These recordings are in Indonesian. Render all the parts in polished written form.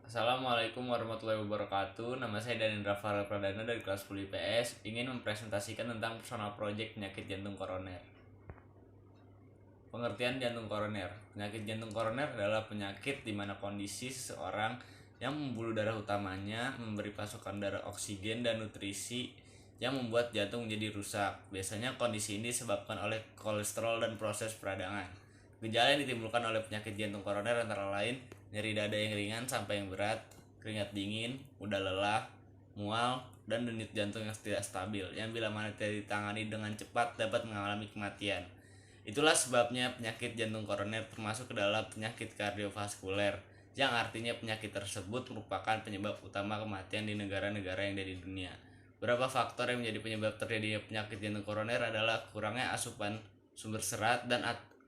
Assalamualaikum warahmatullahi wabarakatuh. Nama saya Danindra Farel Pradana dari kelas 10 IPS. Ingin mempresentasikan tentang personal project penyakit jantung koroner. Pengertian jantung koroner. Penyakit jantung koroner adalah penyakit di mana kondisi seseorang yang pembuluh darah utamanya memberi pasokan darah oksigen dan nutrisi yang membuat jantung menjadi rusak. Biasanya kondisi ini disebabkan oleh kolesterol dan proses peradangan. Gejala yang ditimbulkan oleh penyakit jantung koroner antara lain nyeri dada yang ringan sampai yang berat, keringat dingin, mudah lelah, mual, dan denyut jantung yang tidak stabil yang bila mana tidak ditangani dengan cepat dapat mengalami kematian. Itulah sebabnya penyakit jantung koroner termasuk ke dalam penyakit kardiovaskuler, yang artinya penyakit tersebut merupakan penyebab utama kematian di negara-negara yang ada di dunia. Beberapa faktor yang menjadi penyebab terjadinya penyakit jantung koroner adalah kurangnya asupan sumber serat dan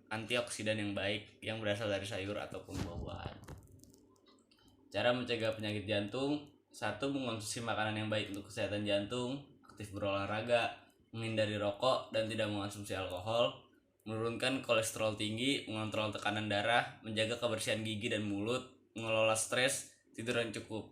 antioksidan yang baik yang berasal dari sayur ataupun buah-buahan. Cara mencegah penyakit jantung: 1. Mengonsumsi makanan yang baik untuk kesehatan jantung, aktif berolahraga, menghindari rokok dan tidak mengonsumsi alkohol, menurunkan kolesterol tinggi, mengontrol tekanan darah, menjaga kebersihan gigi dan mulut, mengelola stres, tidur yang cukup.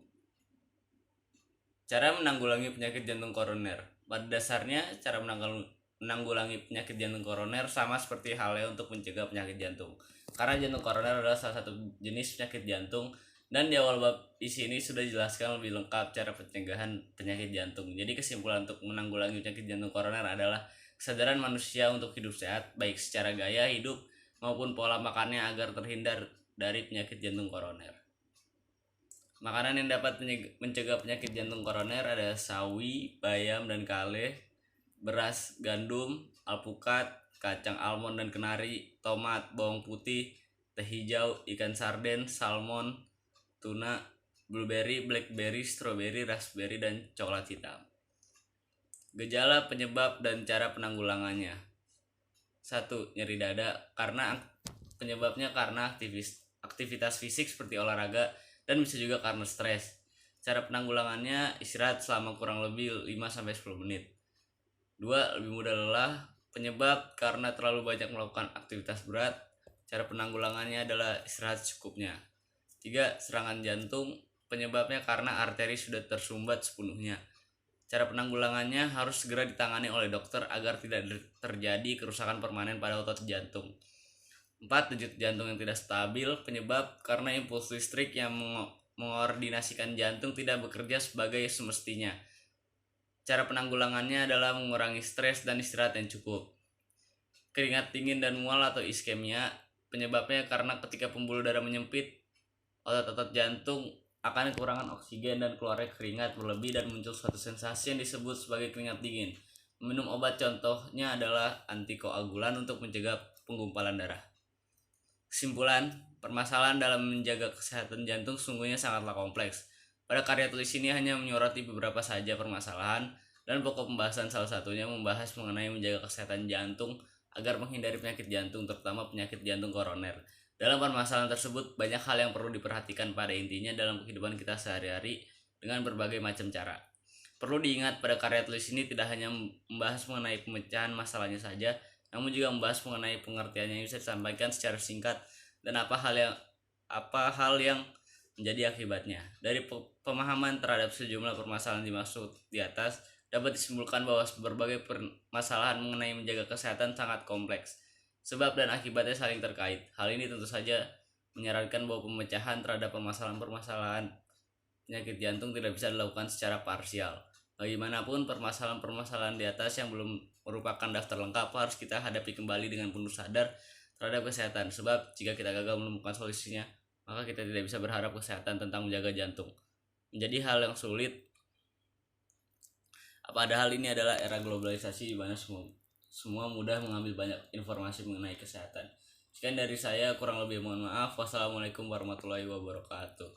Cara menanggulangi penyakit jantung koroner. Pada dasarnya, cara menanggulangi penyakit jantung koroner sama seperti halnya untuk mencegah penyakit jantung. Karena jantung koroner adalah salah satu jenis penyakit jantung, dan di awal bab isi ini sudah dijelaskan lebih lengkap cara pencegahan penyakit jantung. Jadi kesimpulan untuk menanggulangi penyakit jantung koroner adalah kesadaran manusia untuk hidup sehat, baik secara gaya hidup maupun pola makannya agar terhindar dari penyakit jantung koroner. Makanan yang dapat mencegah penyakit jantung koroner ada sawi, bayam dan kale, beras, gandum, alpukat, kacang almond dan kenari, tomat, bawang putih, teh hijau, ikan sarden, salmon, tuna, blueberry, blackberry, strawberry, raspberry, dan coklat hitam. Gejala, penyebab, dan cara penanggulangannya. 1. Nyeri dada. Penyebabnya karena aktivitas fisik seperti olahraga dan bisa juga karena stres. Cara penanggulangannya istirahat selama kurang lebih 5-10 menit. 2. Lebih mudah lelah. Penyebab karena terlalu banyak melakukan aktivitas berat. Cara penanggulangannya adalah istirahat secukupnya. 3. Serangan jantung. Penyebabnya karena arteri sudah tersumbat sepenuhnya. Cara penanggulangannya harus segera ditangani oleh dokter agar tidak terjadi kerusakan permanen pada otot jantung. 4. Denyut jantung yang tidak stabil. Penyebab karena impuls listrik yang mengordinasikan jantung tidak bekerja sebagai semestinya. Cara penanggulangannya adalah mengurangi stres dan istirahat yang cukup. Keringat dingin dan mual atau iskemia. Penyebabnya karena ketika pembuluh darah menyempit, otot-otot jantung akan kekurangan oksigen dan keluarnya keringat berlebih dan muncul suatu sensasi yang disebut sebagai keringat dingin. Minum obat contohnya adalah antikoagulan untuk mencegah penggumpalan darah. Kesimpulan, permasalahan dalam menjaga kesehatan jantung sungguhnya sangatlah kompleks. Pada karya tulis ini hanya menyoroti beberapa saja permasalahan, dan pokok pembahasan salah satunya membahas mengenai menjaga kesehatan jantung agar menghindari penyakit jantung, terutama penyakit jantung koroner. Dalam permasalahan tersebut, banyak hal yang perlu diperhatikan pada intinya dalam kehidupan kita sehari-hari dengan berbagai macam cara. Perlu diingat pada karya tulis ini tidak hanya membahas mengenai pemecahan masalahnya saja, namun juga membahas mengenai pengertiannya yang bisa disampaikan secara singkat dan apa hal yang menjadi akibatnya. Dari pemahaman terhadap sejumlah permasalahan dimaksud di atas, dapat disimpulkan bahwa berbagai permasalahan mengenai menjaga kesehatan sangat kompleks. Sebab dan akibatnya saling terkait. Hal ini tentu saja menyarankan bahwa pemecahan terhadap permasalahan-permasalahan penyakit jantung tidak bisa dilakukan secara parsial. Bagaimanapun, permasalahan-permasalahan di atas yang belum merupakan daftar lengkap harus kita hadapi kembali dengan penuh sadar terhadap kesehatan. Sebab jika kita gagal menemukan solusinya, maka kita tidak bisa berharap kesehatan tentang menjaga jantung menjadi hal yang sulit. Padahal ini adalah era globalisasi di mana semua mudah mengambil banyak informasi mengenai kesehatan. Sekian dari saya, kurang lebih mohon maaf. Wassalamualaikum warahmatullahi wabarakatuh.